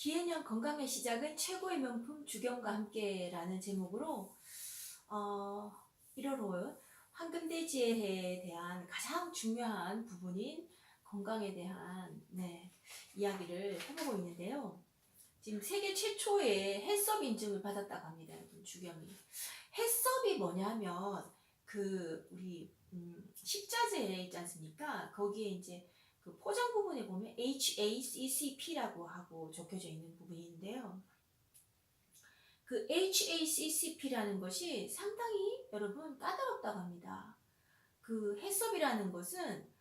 기해년 건강의 시작은 최고의 명품 주경과 함께라는 제목으로 1월 5일 황금돼지에 대한 가장 중요한 부분인 건강에 대한 이야기를 해보고 있는데요. 지금 세계 최초의 해썹 인증을 받았다고 합니다. 주경이. 해썹이 뭐냐면 우리 식자재 있지 않습니까? 거기에 이제 그 포장 부분에 보면 HACCP라고 하고 적혀져 있는 부분인데요. 그 HACCP라는 것이 상당히 여러분 까다롭다고 합니다. 그 해썹이라는 것은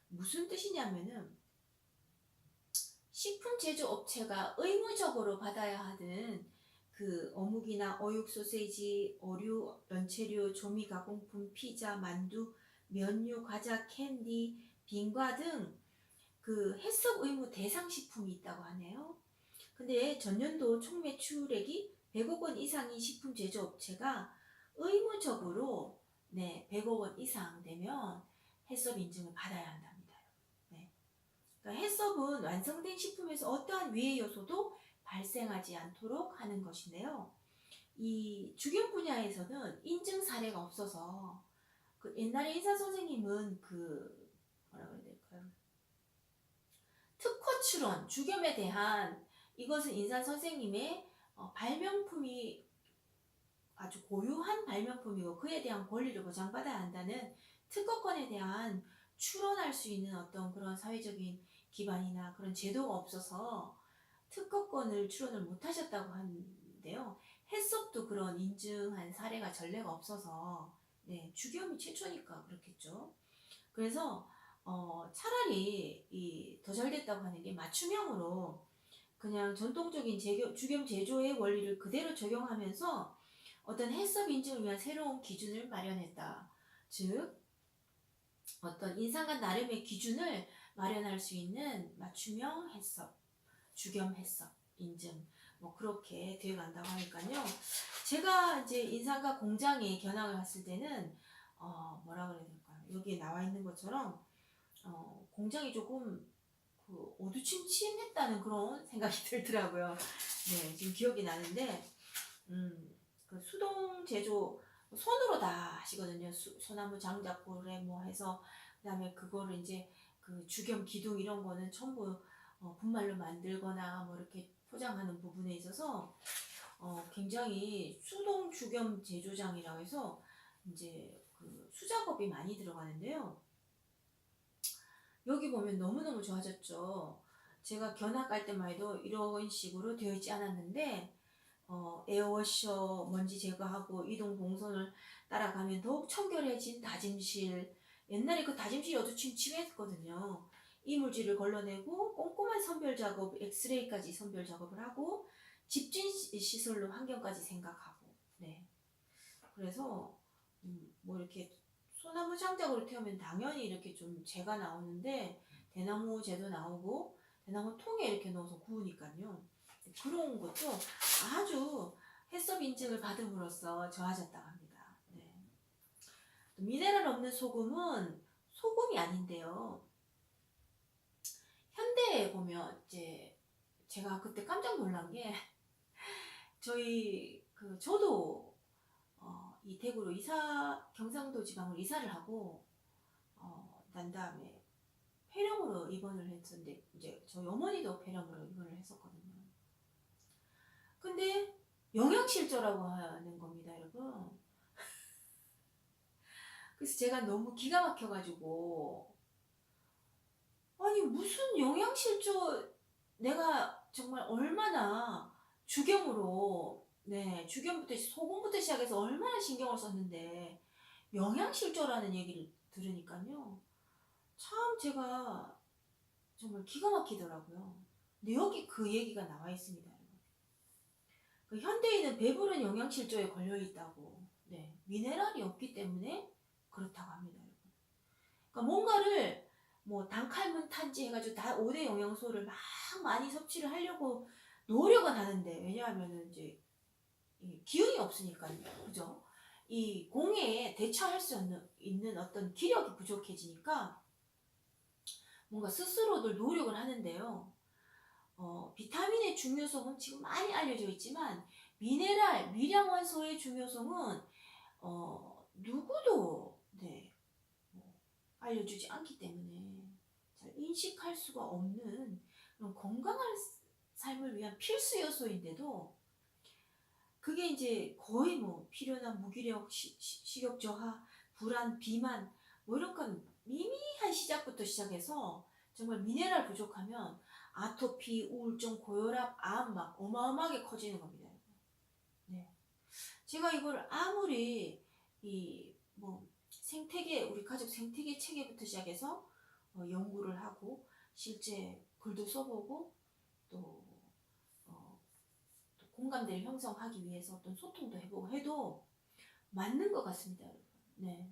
무슨 뜻이냐면은 식품 제조업체가 의무적으로 받아야 하는 그 어묵이나 어육, 소세지, 어류, 연체류, 조미 가공품, 피자, 만두, 면류, 과자, 캔디, 빙과 등 그 해썹 의무 대상 식품이 있다고 하네요. 근데 전년도 총 매출액이 100억 원 이상인 식품 제조업체가 의무적으로 100억 원 이상 되면 해썹 인증을 받아야 한답니다. 그러니까 해썹은 완성된 식품에서 어떠한 위해 요소도 발생하지 않도록 하는 것인데요. 이 주경 분야에서는 인증 사례가 없어서 그 옛날에 의사 선생님은 뭐라고 해야 될까요? 특허 출원, 주겸에 대한 이것은 인사 선생님의 발명품이 아주 고유한 발명품이고 그에 대한 권리를 보장받아야 한다는 특허권에 대한 출원할 수 있는 어떤 그런 사회적인 기반이나 그런 제도가 없어서 특허권을 출원을 못 하셨다고 하는데요. 해썹도 그런 인증한 사례가 전례가 없어서 주겸이 최초니까 그렇겠죠. 그래서 차라리 더 잘 됐다고 하는 게 맞춤형으로 그냥 전통적인 주겸 제조의 원리를 그대로 적용하면서 어떤 해썹 인증을 위한 새로운 기준을 마련했다. 즉 어떤 인상과 나름의 기준을 마련할 수 있는 맞춤형 해썹, 주겸 해썹 인증 뭐 그렇게 되어 간다고 하니까요. 제가 이제 인상과 공장에 견학을 갔을 때는 뭐라 그래야 될까요? 여기에 나와 있는 것처럼 공장이 조금 어두침침했다는 그런 생각이 들더라고요. 네, 지금 기억이 나는데 그 수동 제조 손으로 다 하시거든요. 소나무 장작불에 뭐 해서 그다음에 그거를 이제 그 주겸 기둥 이런 거는 전부 분말로 만들거나 뭐 이렇게 포장하는 부분에 있어서 굉장히 수동 주겸 제조장이라고 해서 이제 그 수작업이 많이 들어가는데요. 여기 보면 너무너무 좋아졌죠. 제가 견학 갈 때만 해도 이런 식으로 되어 있지 않았는데 에어워셔 먼지 제거하고 이동 동선을 따라가면 더욱 청결해진 다짐실. 옛날에 그 다짐실이 어두침침했거든요. 이물질을 걸러내고 꼼꼼한 선별 작업, 엑스레이까지 선별 작업을 하고 집진 시설로 환경까지 생각하고. 그래서 뭐 이렇게 소나무 장작으로 태우면 당연히 이렇게 좀 재가 나오는데 대나무 재도 나오고 대나무 통에 이렇게 넣어서 구우니까요. 그런 것도 아주 해썹 인증을 받음으로써 좋아졌다고 합니다. 미네랄 없는 소금은 소금이 아닌데요. 현대에 보면 이제 제가 그때 깜짝 놀란 게 저도 이 대구로 경상도 지방으로 이사를 하고 난 다음에 폐렴으로 입원을 했었는데 이제 저희 어머니도 폐렴으로 입원을 했었거든요. 근데 영양실조라고 하는 겁니다, 여러분. 그래서 제가 너무 기가 막혀가지고 아니 무슨 영양실조 내가 정말 얼마나 주겸으로 주겸부터 소금부터 시작해서 얼마나 신경을 썼는데 영양실조라는 얘기를 들으니까요. 참 제가 정말 기가 막히더라고요. 근데 여기 그 얘기가 나와 있습니다. 그 현대인은 배부른 영양실조에 걸려 있다고. 미네랄이 없기 때문에 그렇다고 합니다. 그러니까 뭔가를 뭐 단칼문 탄지 해가지고 다 5대 영양소를 막 많이 섭취를 하려고 노력은 하는데 왜냐하면은 이제 기운이 없으니까요. 그죠? 이 공해에 대처할 수 있는 어떤 기력이 부족해지니까 뭔가 스스로들 노력을 하는데요. 비타민의 중요성은 지금 많이 알려져 있지만 미네랄, 미량원소의 중요성은 누구도 뭐 알려주지 않기 때문에 잘 인식할 수가 없는 그런 건강한 삶을 위한 필수 요소인데도 그게 이제 거의 뭐 필요한 무기력, 식욕 저하, 불안, 비만 뭐 이런 건 미미한 시작부터 시작해서 정말 미네랄 부족하면 아토피, 우울증, 고혈압, 암 막 어마어마하게 커지는 겁니다. 네. 제가 이걸 아무리 이 뭐 생태계 우리 가족 생태계 체계부터 시작해서 연구를 하고 실제 글도 써보고 또, 또 공감대를 형성하기 위해서 어떤 소통도 해보고 해도 맞는 것 같습니다, 여러분. 네.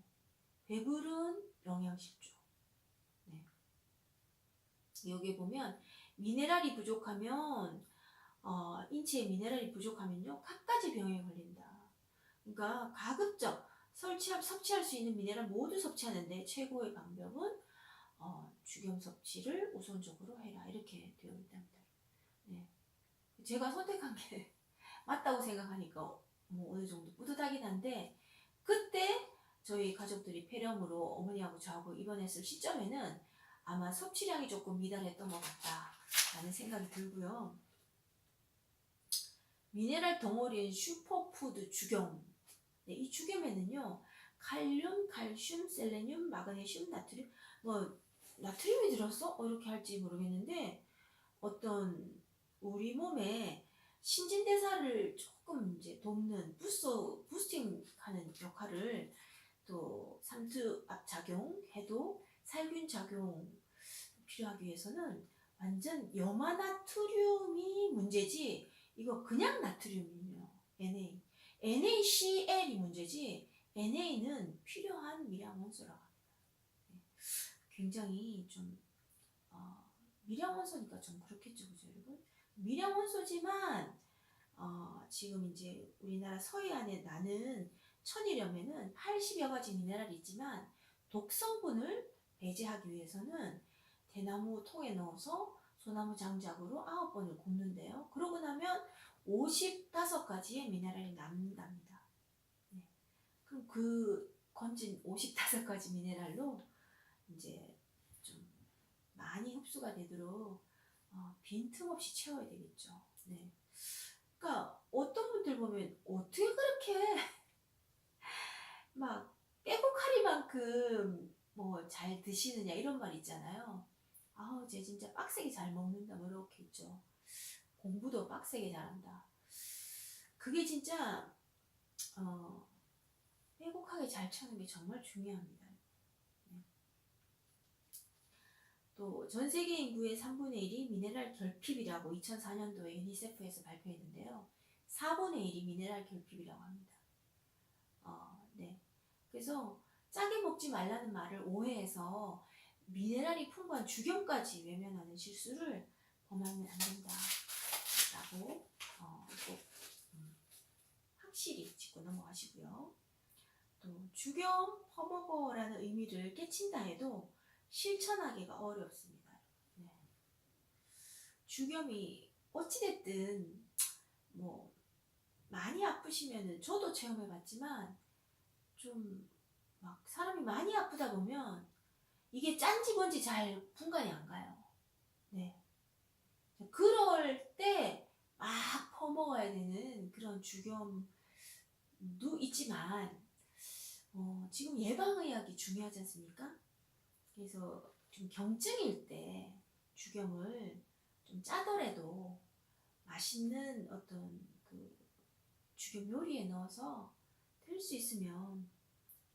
배부른 영양실조. 네. 여기 보면 미네랄이 부족하면 인체에 미네랄이 부족하면요 갖가지 병에 걸린다. 그러니까 가급적 섭취할 수 있는 미네랄 모두 섭취하는데 최고의 방법은 죽염 섭취를 우선적으로 해라 이렇게 되어 있답니다. 네. 제가 선택한 게 맞다고 생각하니까 뭐 어느 정도 뿌듯하긴 한데 그때 저희 가족들이 폐렴으로 어머니하고 저하고 입원했을 시점에는 아마 섭취량이 조금 미달했던 것 같다라는 생각이 들고요. 미네랄 덩어리인 슈퍼푸드 죽염. 네, 이 죽염에는요 칼륨, 칼슘, 셀레늄, 마그네슘, 나트륨 뭐 나트륨이 들었어? 이렇게 할지 모르겠는데 어떤 우리 몸에 신진대사를 조금 이제 돕는 부스팅하는 역할을 또 삼투압 작용, 해독, 살균 작용 필요하기 위해서는 완전 염화나트륨이 문제지 이거 그냥 나트륨이에요. NaCl이 문제지 NA는 필요한 미량원소라고 합니다. 굉장히 좀 미량원소니까 좀 그렇겠죠, 그죠, 여러분? 미량원소지만 지금 이제 우리나라 서해안에 나는 천일염에는 80여 가지 미네랄이 있지만 독성분을 배제하기 위해서는 대나무 통에 넣어서 소나무 장작으로 9번을 굽는데요. 그러고 나면 55가지의 미네랄이 남는답니다. 네. 그럼 그 건진 55가지 미네랄로 이제 좀 많이 흡수가 되도록 빈틈없이 채워야 되겠죠. 네. 그러니까 어떤 분들 보면 어떻게 그렇게 막 빼곡하리만큼 뭐 잘 드시느냐 이런 말 있잖아요. 아우 쟤 진짜 빡세게 잘 먹는다 뭐 이렇게 있죠. 공부도 빡세게 잘한다. 그게 진짜 빼곡하게 잘 채우는 게 정말 중요합니다. 네. 또 전 세계 인구의 3분의 1이 미네랄 결핍이라고 2004년도에 유니세프에서 발표했는데요. 4분의 1이 미네랄 결핍이라고 합니다. 네. 그래서 짜게 먹지 말라는 말을 오해해서 미네랄이 풍부한 죽염까지 외면하는 실수를 범하면 안 된다라고 꼭 확실히 짚고 넘어가시고요. 또 죽염 퍼먹어라는 의미를 깨친다 해도 실천하기가 어렵습니다. 네. 죽염이 어찌됐든 뭐 많이 아프시면은 저도 체험해봤지만 좀 막 사람이 많이 아프다 보면 이게 짠지 뭔지 잘 분간이 안 가요. 네. 그럴 때 막 퍼먹어야 되는 그런 죽염도 있지만 지금 예방의학이 중요하지 않습니까? 그래서 좀 경증일 때 죽염을 좀 짜더라도 맛있는 어떤 그 죽염 요리에 넣어서 드릴 수 있으면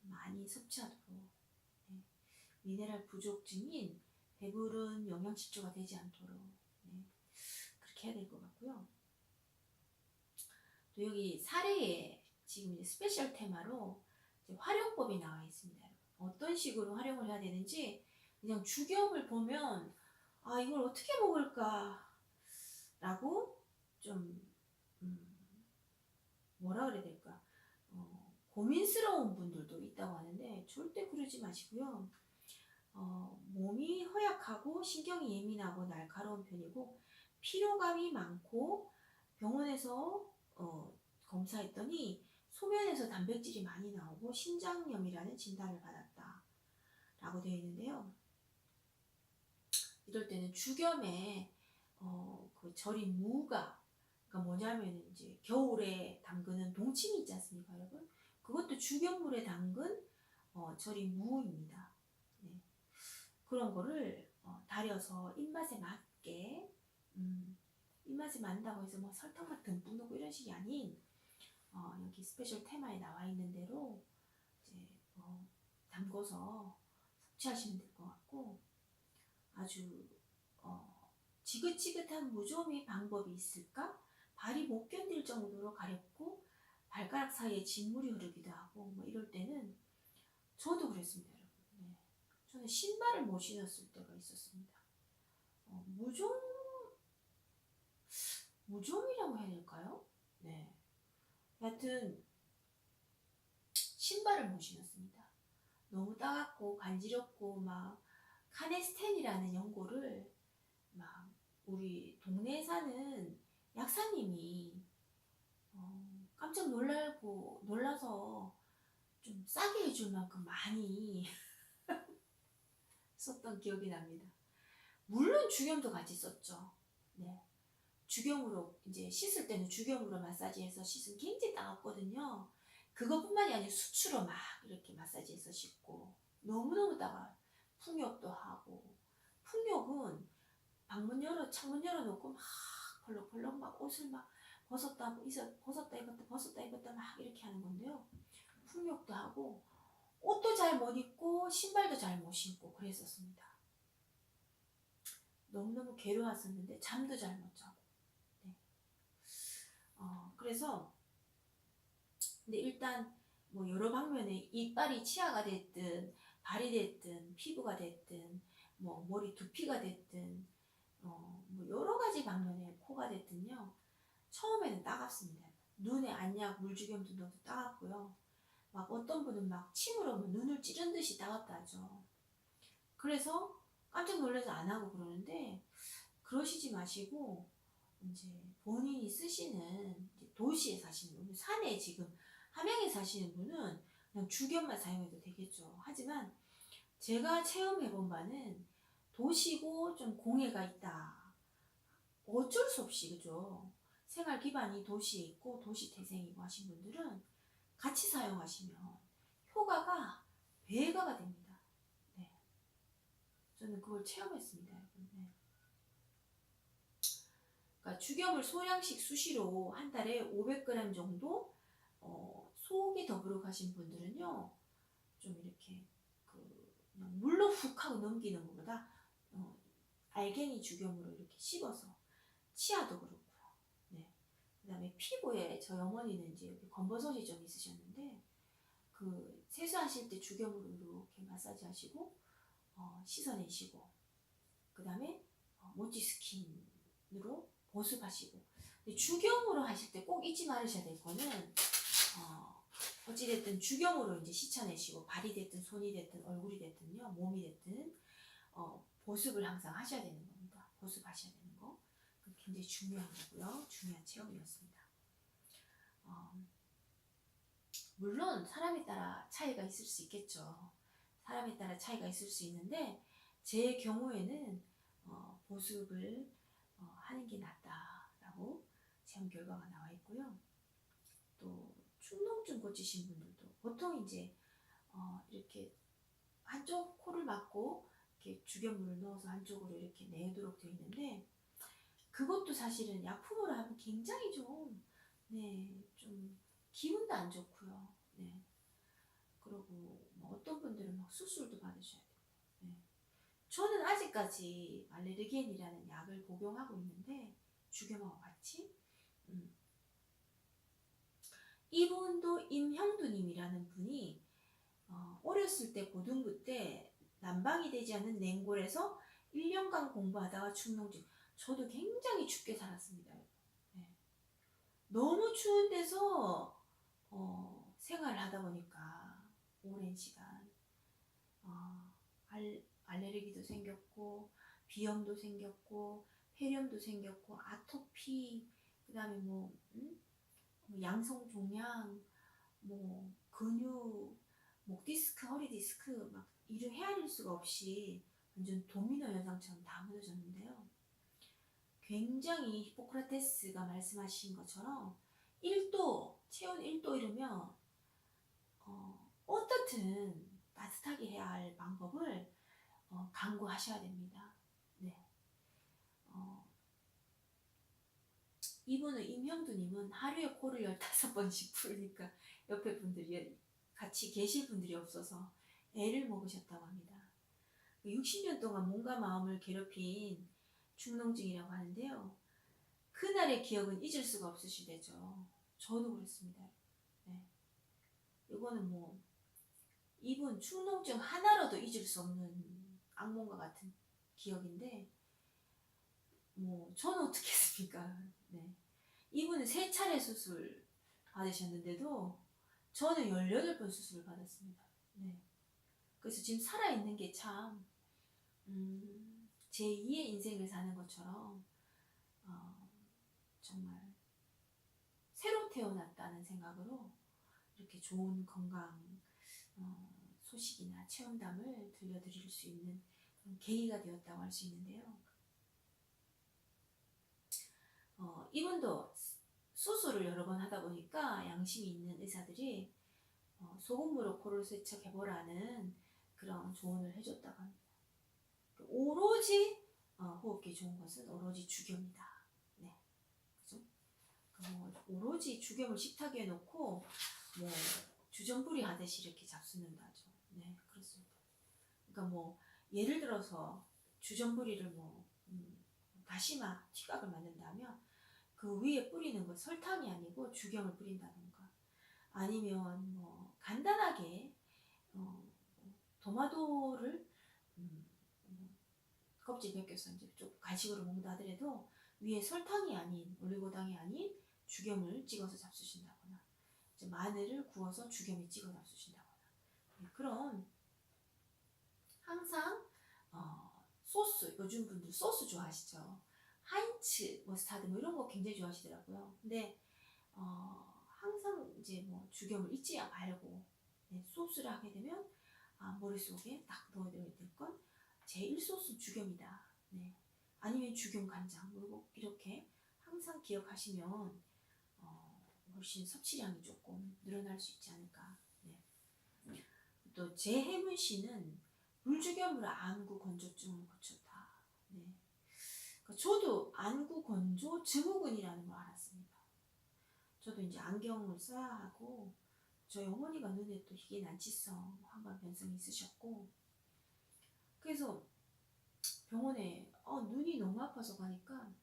많이 섭취하도록 미네랄 부족증인 배부른 영양실조가 되지 않도록 그렇게 해야 될 것 같고요. 또 여기 사례에 지금 이제 스페셜 테마로 이제 활용법이 나와 있습니다. 어떤 식으로 활용을 해야 되는지 그냥 죽염을 보면 이걸 어떻게 먹을까 라고 좀 뭐라 그래야 될까 고민스러운 분들도 있다고 하는데 절대 그러지 마시고요. 몸이 허약하고 신경이 예민하고 날카로운 편이고 피로감이 많고 병원에서 검사했더니 소변에서 단백질이 많이 나오고 신장염이라는 진단을 받았다라고 되어 있는데요. 이럴 때는 죽염에 그 절인 무가, 그러니까 뭐냐면 이제 겨울에 담그는 동치미 있지 않습니까, 여러분? 그것도 죽염물에 담근 절인 무입니다. 네. 그런 거를 달여서 입맛에 맞게 입맛에 맞는다고 해서 뭐 설탕만 듬뿍 넣고 이런 식이 아닌 여기 스페셜 테마에 나와 있는 대로 이제 담궈서 섭취하시면 될 것 같고, 아주 지긋지긋한 무좀의 방법이 있을까? 발이 못 견딜 정도로 가렵고 발가락 사이에 진물이 흐르기도 하고 뭐 이럴 때는 저도 그랬습니다, 여러분. 네. 저는 신발을 못 신었을 때가 있었습니다. 무좀이라고 해야 될까요? 네. 여하튼 신발을 못 신었습니다. 너무 따갑고 간지럽고 막 카네스텐이라는 연고를 막 우리 동네에 사는 약사님이 깜짝 놀라서 좀 싸게 해줄 만큼 많이 썼던 기억이 납니다. 물론 죽염도 같이 썼죠. 네. 죽염으로 이제 씻을 때는 죽염으로 마사지해서 씻으면 굉장히 따갑거든요. 그것뿐만이 아니라 수치로 막 이렇게 마사지해서 씻고 너무너무 따가워요. 풍욕도 하고, 풍욕은 창문 열어놓고 막 펄럭펄럭 막 옷을 막 벗었다 입었다 막 이렇게 하는 건데요. 풍욕도 하고 옷도 잘 못 입고 신발도 잘 못 신고 그랬었습니다. 너무너무 괴로웠었는데 잠도 잘 못 자고. 네. 그래서 근데 일단 뭐 여러 방면에 이빨이 치아가 됐든 발이 됐든 피부가 됐든 뭐 머리 두피가 됐든 뭐 여러 가지 방면에 코가 됐든요. 처음에는 따갑습니다. 눈에 안약 물주겸도 넣어도 따갑고요. 막 어떤 분은 막 침으로 뭐 눈을 찌른 듯이 따갑다 하죠. 그래서 깜짝 놀라서 안 하고 그러는데 그러시지 마시고 이제 본인이 쓰시는 도시에 사시는 분, 산에 지금 함양에 사시는 분은 그냥 죽염만 사용해도 되겠죠. 하지만 제가 체험해본 바는 도시고 좀 공해가 있다. 어쩔 수 없이 그죠. 생활 기반이 도시에 있고 도시 태생이고 하신 분들은 같이 사용하시면 효과가 배가가 됩니다. 네. 저는 그걸 체험했습니다, 여러분. 네. 그러니까 죽염을 소량씩 수시로 한 달에 500g 정도 속이 더부룩하신 분들은요, 좀 이렇게 그냥 물로 훅 하고 넘기는 것보다 알갱이 죽염으로 이렇게 씹어서 치아도 그렇고요. 네. 그다음에 피부에 저희 어머니는 이제 여기 검버섯이 좀 있으셨는데 그 세수하실 때 죽염으로 이렇게 마사지 하시고 씻어내시고 그다음에 모찌 스킨으로 보습하시고. 근데 죽염으로 하실 때 꼭 잊지 말으셔야 될 거는 어찌됐든 죽염으로 이제 씻어내시고 발이 됐든 손이 됐든 얼굴이 됐든요 몸이 됐든 보습을 항상 하셔야 되는 겁니다. 보습하셔야 되는 거 굉장히 중요한 거고요. 중요한 체험이었습니다. 물론 사람에 따라 차이가 있을 수 있겠죠. 사람에 따라 차이가 있을 수 있는데 제 경우에는 보습을 하는 게 낫다라고 체험 결과가 나와 있고요. 또 축농증 고치신 분들도 보통 이제 이렇게 한쪽 코를 막고 이렇게 죽염물을 넣어서 한쪽으로 이렇게 내도록 되어 있는데 그것도 사실은 약품으로 하면 굉장히 좀 기분도 안 좋고요. 네. 그리고 뭐 어떤 분들은 막 수술도 받으셔야 돼요. 네. 저는 아직까지 알레르겐이라는 약을 복용하고 있는데 죽염하고 같이 이분도 임형두님이라는 분이 어렸을 때 고등부 때 난방이 되지 않는 냉골에서 1년간 공부하다가 축농증. 저도 굉장히 춥게 살았습니다. 네. 너무 추운 데서 생활을 하다 보니까 오랜 시간 알레르기도 생겼고 비염도 생겼고 폐렴도 생겼고 아토피, 그다음에 뭐 양성 종양, 뭐 근육, 목 디스크, 허리 디스크 막 이를 헤아릴 수가 없이 완전 도미노 현상처럼 다 무너졌는데요. 굉장히 히포크라테스가 말씀하신 것처럼 1도, 체온 1도 이르면 어떻든 따뜻하게 해야 할 방법을 강구하셔야 됩니다. 네. 이분은 임형두님은 하루에 코를 15번씩 풀으니까 옆에 분들이 같이 계실 분들이 없어서 애를 먹으셨다고 합니다. 60년 동안 몸과 마음을 괴롭힌 축농증이라고 하는데요. 그날의 기억은 잊을 수가 없으시대죠. 저도 그렇습니다. 네. 이거는 뭐 이분 축농증 하나로도 잊을 수 없는 악몽과 같은 기억인데 뭐 저는 어떻게 했습니까? 네. 이분은 3차례 수술 받으셨는데도 저는 18번 수술을 받았습니다. 네. 그래서 지금 살아있는 게 참 제2의 인생을 사는 것처럼 정말 새로 태어났다는 생각으로 이렇게 좋은 건강 소식이나 체험담을 들려드릴 수 있는 그런 계기가 되었다고 할 수 있는데요. 이분도 수술을 여러 번 하다 보니까 양심이 있는 의사들이 소금으로 코를 세척해보라는 그런 조언을 해줬다고 합니다. 오로지 호흡기 좋은 것은 오로지 죽염이다. 네, 그죠? 오로지 죽염을 식탁에 놓고 뭐 주전부리 하듯이 이렇게 잡수는다죠. 네, 그렇습니다. 그러니까 뭐 예를 들어서 주전부리를 뭐 다시마 튀각을 만든다면 그 위에 뿌리는 건 설탕이 아니고 죽염을 뿌린다던가, 아니면 뭐 간단하게 토마토를 껍질 벗겨서 이제 좀 간식으로 먹는다 하더라도 위에 설탕이 아닌, 올리고당이 아닌 죽염을 찍어서 잡수신다거나, 이제 마늘을 구워서 죽염에 찍어 잡수신다거나, 그런 항상 소스, 요즘 분들 소스 좋아하시죠? 하인츠 머스타드 뭐 이런 거 굉장히 좋아하시더라고요. 근데 항상 이제 뭐 죽염을 잊지 말고 소스를 하게 되면 머릿속에 딱 넣어야 될 건 제1소스 죽염이다. 네. 아니면 죽염 간장, 뭐 이렇게 항상 기억하시면 훨씬 섭취량이 조금 늘어날 수 있지 않을까. 네. 또 제혜문 씨는 물죽염으로 안구 건조증을 고쳤다. 네. 저도 안구 건조 증후군이라는 걸 알았습니다. 저도 이제 안경을 써야 하고, 저희 어머니가 눈에 또 희귀 난치성 황반 변성이 있으셨고, 그래서 병원에 눈이 너무 아파서 가니까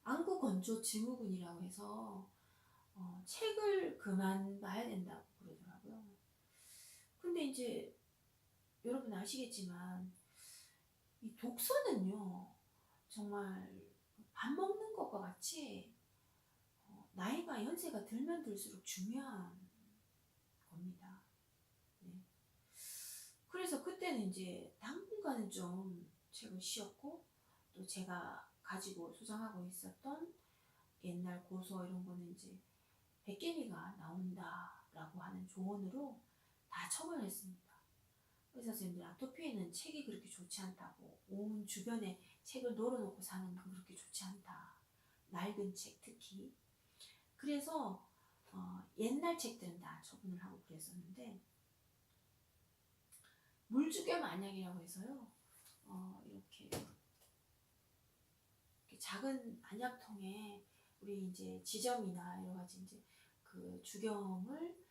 안구 건조 증후군이라고 해서 책을 그만 봐야 된다고 그러더라고요. 근데 이제 여러분 아시겠지만 이 독서는요 정말 밥 먹는 것과 같이 나이가 연세가 들면 들수록 중요한 겁니다. 네. 그래서 그때는 이제 당분간은 좀 책을 쉬었고, 또 제가 가지고 소장하고 있었던 옛날 고서 이런 거는 이제 백개미가 나온다라고 하는 조언으로 다 처벌했습니다. 의사 선생님들 아토피에는 책이 그렇게 좋지 않다고, 온 주변에 책을 널어놓고 사는 건 그렇게 좋지 않다. 낡은 책 특히. 그래서 옛날 책들은 다 처분을 하고 그랬었는데, 물죽염 안약이라고 해서요, 이렇게 작은 안약통에 우리 이제 지점이나 여러 가지 이제 그 죽염을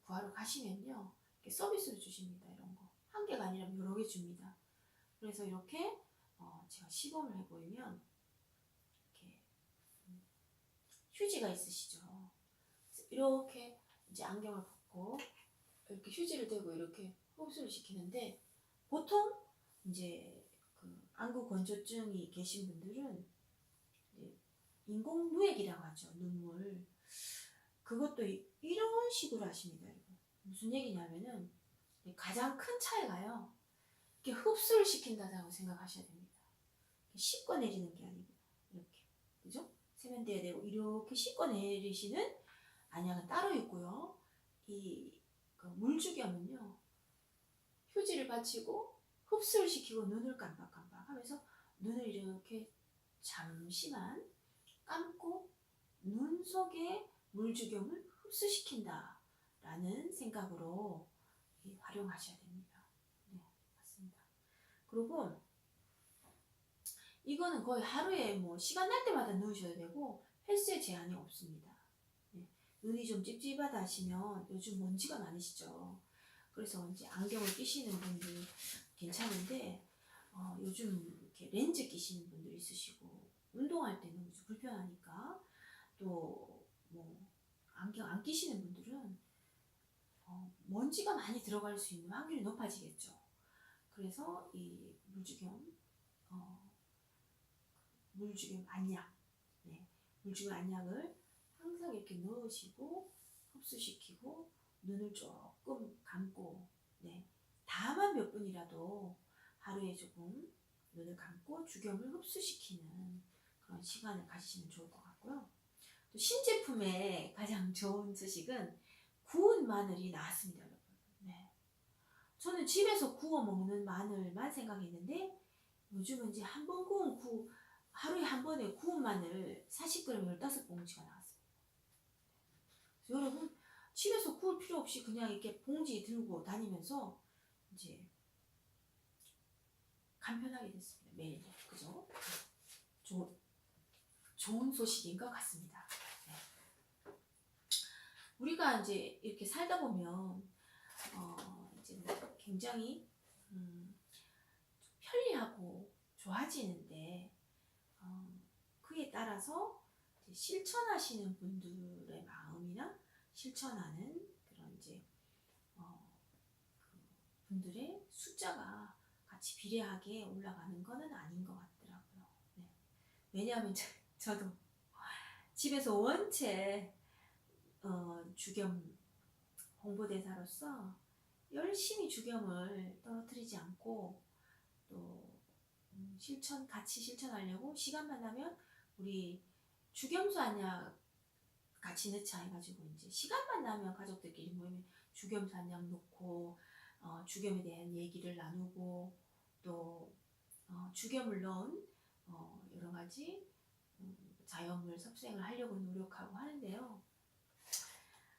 구하러 가시면요, 서비스로 주십니다. 이런 거 한 개가 아니라 여러 개 줍니다. 그래서 이렇게 제가 시범을 해보이면 이렇게 휴지가 있으시죠? 이렇게 이제 안경을 벗고 이렇게 휴지를 대고 이렇게 흡수를 시키는데, 보통 이제 그 안구 건조증이 계신 분들은 이제 인공누액이라고 하죠. 눈물. 그것도 이런 식으로 하십니다. 여러분. 무슨 얘기냐면은 가장 큰 차이가요, 이렇게 흡수를 시킨다고 생각하셔야 됩니다. 씻고 내리는 게 아니고 이렇게, 그죠? 세면대에 대고 이렇게 씻고 내리시는 안약은 따로 있고요. 이 물주겸은요, 휴지를 받치고 흡수를 시키고 눈을 깜빡깜빡 하면서 눈을 이렇게 잠시만 감고 눈 속에 물주겸을 흡수시킨다 라는 생각으로 활용하셔야 됩니다. 네, 맞습니다. 그리고 이거는 거의 하루에 뭐 시간 날 때마다 넣으셔야 되고 횟수에 제한이 없습니다. 네, 눈이 좀 찝찝하다 하시면 요즘 먼지가 많으시죠. 그래서 이제 안경을 끼시는 분들 괜찮은데 요즘 이렇게 렌즈 끼시는 분들 있으시고 운동할 때는 불편하니까 또 뭐 안경 안 끼시는 분들은 먼지가 많이 들어갈 수 있는 확률이 높아지겠죠. 그래서 이 물주겸 안약, 네, 물주겸 안약을 항상 이렇게 넣으시고 흡수시키고 눈을 조금 감고, 네, 다만 몇 분이라도 하루에 조금 눈을 감고 주겸을 흡수시키는 그런 시간을 가지시면 좋을 것 같고요. 또 신제품의 가장 좋은 소식은 구운 마늘이 나왔습니다, 여러분. 네. 저는 집에서 구워 먹는 마늘만 생각했는데 요즘은 이제 한 번 하루에 한 번에 구운 마늘 40g 15봉지가 나왔어요. 여러분, 집에서 구울 필요 없이 그냥 이렇게 봉지 들고 다니면서 이제 간편하게 됐습니다. 매일. 그죠? 좋은 소식인 것 같습니다. 네. 우리가 이제 이렇게 살다 보면 이제 굉장히 편리하고 좋아지는데 그에 따라서 이제 실천하시는 분들의 마음이나 실천하는 그런 이제 그 분들의 숫자가 같이 비례하게 올라가는 것은 아닌 것 같더라고요. 네. 왜냐하면 저도 집에서 원체 주겸 홍보대사로서 열심히 주겸을 떨어뜨리지 않고 또 같이 실천하려고 시간만 나면 우리 주겸수 안약 같이 넣자 해가지고 이제 시간만 나면 가족들끼리 모이면 주겸수 안약 놓고 주겸에 대한 얘기를 나누고 또 주겸을 넣은 여러 가지 자연물 섭생을 하려고 노력하고 하는데요.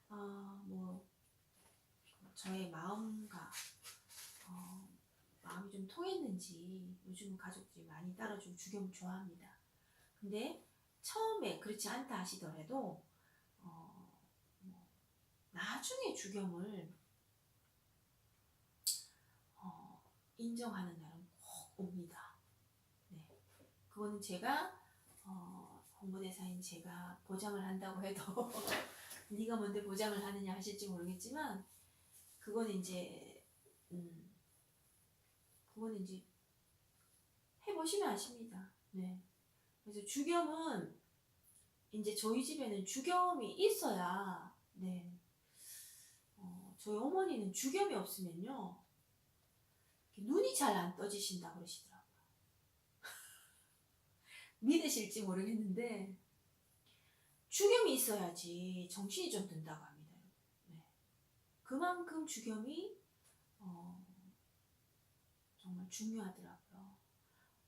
뭐 저의 마음과 마음이 좀 통했는지 요즘은 가족들이 많이 따라주고 주겸을 좋아합니다. 근데 처음에 그렇지 않다 하시더라도 나중에 주겸을 인정하는 날은 꼭 옵니다. 네, 그거는 제가 홍보대사인 제가 보장을 한다고 해도 네가 뭔데 보장을 하느냐 하실지 모르겠지만 그거는 이제 해보시면 아십니다. 네. 그래서 주겸은 이제 저희 집에는 주겸이 있어야, 네. 저희 어머니는 주겸이 없으면요 눈이 잘 안 떠지신다 그러시더라고요. 믿으실지 모르겠는데 주겸이 있어야지 정신이 좀 든다고 합니다. 네. 그만큼 주겸이 정말 중요하더라고요.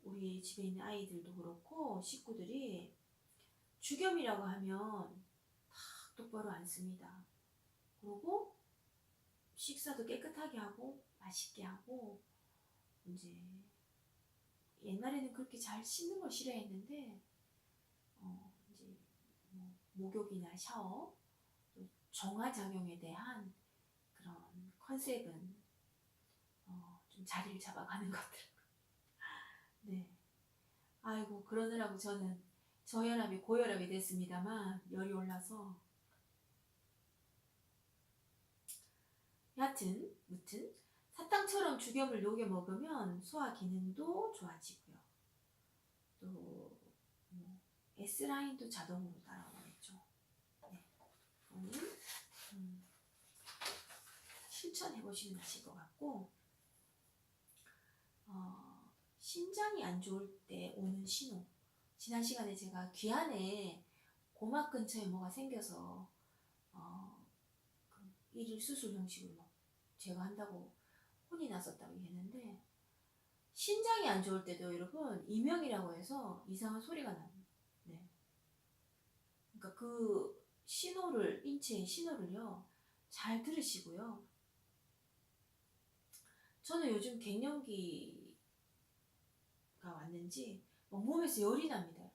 우리 집에 있는 아이들도 그렇고 식구들이 주겸이라고 하면 다 똑바로 앉습니다. 그리고 식사도 깨끗하게 하고 맛있게 하고 이제 옛날에는 그렇게 잘 씻는 걸 싫어했는데 이제 뭐 목욕이나 샤워 또 정화작용에 대한 그런 컨셉은 좀 자리를 잡아가는 것 같더라고요. 네. 아이고 그러느라고 저는 저혈압이 고혈압이 됐습니다만 열이 올라서 무튼 사탕처럼 주겸을 녹여 먹으면 소화 기능도 좋아지고요. 또 S라인도 자동으로 따라오겠죠. 네. 그거는 실천해 보시면 아실 것 같고 신장이 안 좋을 때 오는 신호. 지난 시간에 제가 귀안에 고막 근처에 뭐가 생겨서 그 일일 수술 형식으로 막 제가 한다고 혼이 났었다고 얘기했는데, 신장이 안 좋을 때도 여러분 이명이라고 해서 이상한 소리가 납니다. 네. 그러니까 그 신호를, 인체의 신호를요 잘 들으시고요. 저는 요즘 갱년기가 왔는지 막 몸에서 열이 납니다.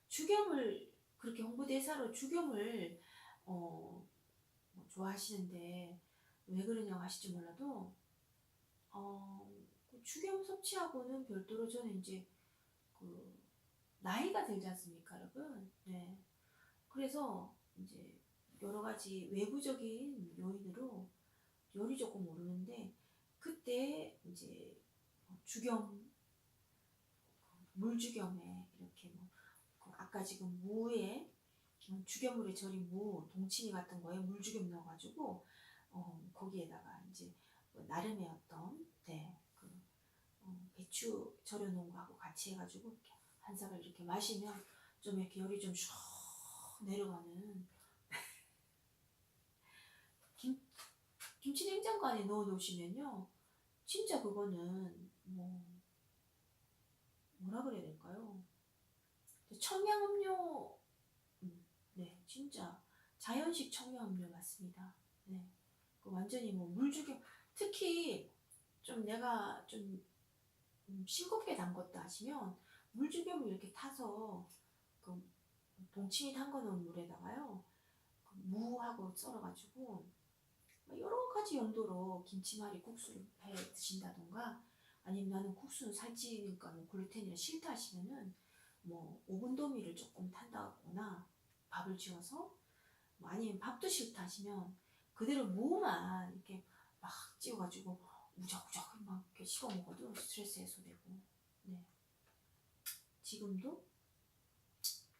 죽염을, 그렇게 홍보대사로 죽염을 뭐 좋아하시는데 왜 그러냐고 하실지 몰라도 그 죽염 섭취하고는 별도로 저는 이제 그 나이가 들지 않습니까, 여러분? 네. 그래서 이제 여러 가지 외부적인 요인으로 열이 조금 오르는데, 그때 이제 죽염, 물죽염에 이렇게 아까 지금 무에 죽염물에 절인 무, 동치미 같은 거에 물죽염 넣어가지고 거기에다가 이제 나름의 어떤 배추 절여놓은 거하고 같이 해가지고 이렇게 한 사발 이렇게 마시면 좀 이렇게 열이 좀 슉 내려가는 김치 냉장고 안에 넣어 놓으시면요 진짜 그거는 뭐라 그래야 될까요? 청량음료, 네, 진짜 자연식 청량음료 맞습니다. 네, 그 완전히 물죽여, 특히 좀 내가 좀 싱겁게 담궜다 하시면 물죽염을 이렇게 타서 그 동치미 담궈놓은 물에다가요 그 무하고 썰어가지고 여러 가지 용도로 김치말이 국수를 해 드신다던가, 아니면 나는 국수는 살찌니까 글루텐이라 싫다 하시면은 오븐도미를 조금 탄다거나 밥을 지어서, 아니면 밥도 싫다 하시면 그대로 무만 이렇게 막 찍어가지고 우적우적 막 이렇게 씹어 먹어도 스트레스 해소되고, 네, 지금도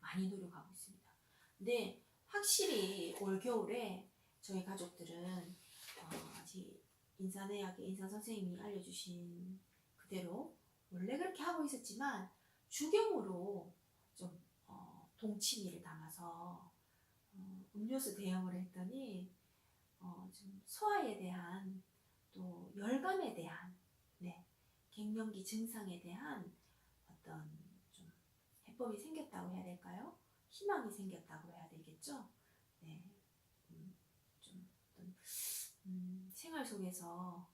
많이 노력하고 있습니다. 근데 확실히 올 겨울에 저희 가족들은 아직 인사내학의 인사 선생님이 알려주신 그대로 원래 그렇게 하고 있었지만 주경으로 좀 동치미를 담아서 음료수 대용을 했더니 좀 소화에 대한, 또 열감에 대한, 네, 갱년기 증상에 대한 어떤 좀 해법이 생겼다고 해야 될까요? 희망이 생겼다고 해야 되겠죠? 네, 좀 어떤 생활 속에서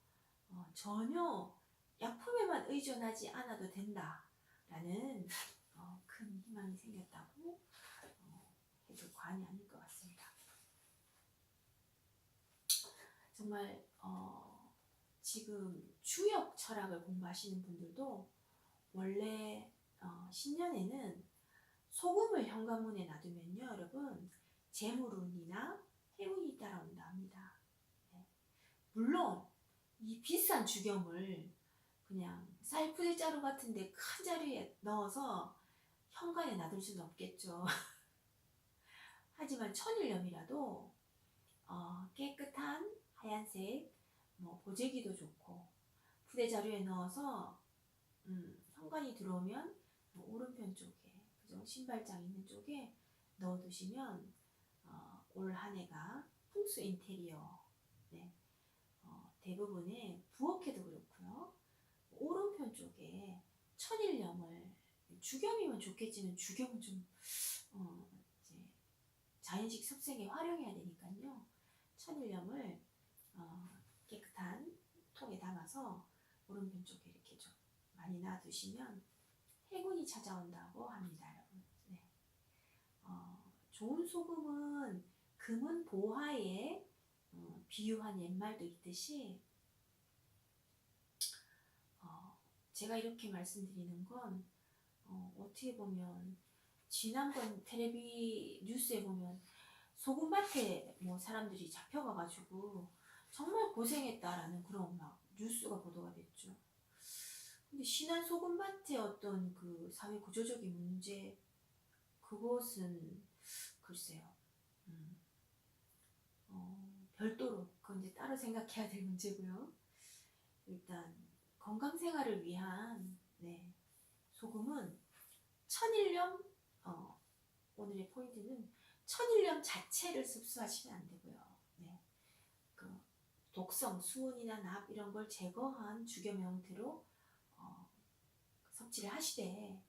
전혀 약품에만 의존하지 않아도 된다라는 큰 희망이 생겼다고 해도 과언이 아닐 것 같습니다. 정말 지금 주역 철학을 공부하시는 분들도 원래 신년에는 소금을 현관문에 놔두면요 여러분 재물운이나 행운이 따라온다 합니다. 네. 물론 이 비싼 죽염을 그냥 쌀푸대자루 같은데 큰 자리에 넣어서 현관에 놔둘 수는 없겠죠. 하지만 천일염이라도 깨끗한 하얀색 보재기도 좋고 푸대자루에 넣어서 현관이 들어오면 오른편 쪽에, 그죠? 신발장 있는 쪽에 넣어두시면 올 한해가 풍수 인테리어, 네, 대부분의 부엌에도 그렇고요. 오른편 쪽에 천일염을, 죽염이면 좋겠지만 죽염은 좀 이제 자연식 섭생에 활용해야 되니까요. 천일염을 깨끗한 통에 담아서 오른편 쪽에 이렇게 좀 많이 놔두시면 행운이 찾아온다고 합니다, 여러분. 네. 좋은 소금은 금은 보화에 비유한 옛말도 있듯이 제가 이렇게 말씀드리는 건 어떻게 보면 지난번 텔레비 뉴스에 보면 소금밭에 사람들이 잡혀가가지고 정말 고생했다라는 그런 막 뉴스가 보도가 됐죠. 근데 신안 소금밭의 어떤 그 사회 구조적인 문제, 그것은 글쎄요. 별도로 그건 이제 따로 생각해야 될 문제고요. 일단 건강 생활을 위한 네, 소금은 천일염, 오늘의 포인트는 천일염 자체를 섭취하시면 안 되고요. 네, 그 독성, 수은이나 납 이런 걸 제거한 죽염의 형태로 섭취를 하시되,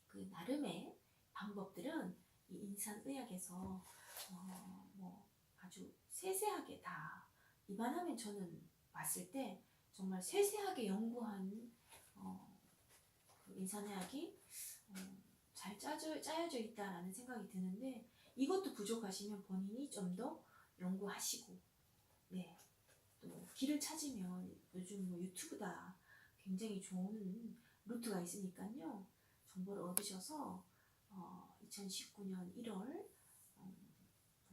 그 나름의 방법들은 이 인산의학에서 뭐 아주 세세하게 다 이만하면 저는 봤을 때 정말 세세하게 연구한 그 인산의학이 잘 짜여져 있다라는 생각이 드는데, 이것도 부족하시면 본인이 좀 더 연구하시고, 네, 또 길을 찾으면 요즘 뭐 유튜브다 굉장히 좋은 루트가 있으니까요. 정보를 얻으셔서 2019년 1월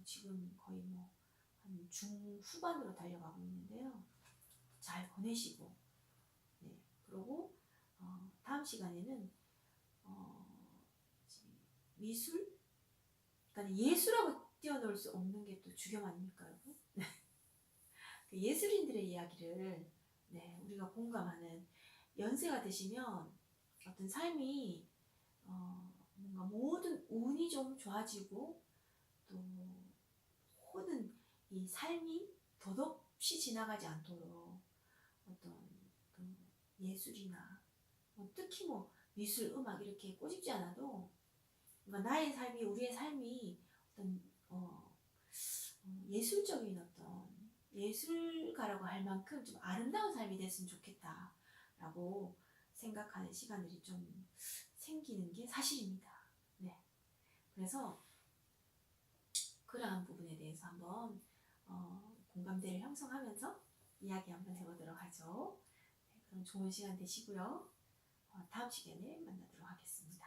지금 거의 뭐 한 중후반으로 달려가고 있는데요. 잘 보내시고, 네, 그리고 다음 시간에는 미술, 그러니까 예술하고 뛰어놀 수 없는 게 또 주겸 아닙니까, 여러분? 그 예술인들의 이야기를, 네, 우리가 공감하는, 연세가 드시면 어떤 삶이 뭔가 모든 운이 좀 좋아지고, 또 모든 이 삶이 덧없이 지나가지 않도록 어떤 그 예술이나 특히 뭐 미술, 음악 이렇게 꼬집지 않아도, 그러니까 나의 삶이, 우리의 삶이 어떤 예술적인 어떤 예술가라고 할 만큼 좀 아름다운 삶이 됐으면 좋겠다라고 생각하는 시간들이 좀 생기는 게 사실입니다. 네, 그래서 그러한 부분에 대해서 한번 공감대를 형성하면서 이야기 한번 해보도록 하죠. 네, 그럼 좋은 시간 되시고요. 다음 시간에 만나도록 하겠습니다.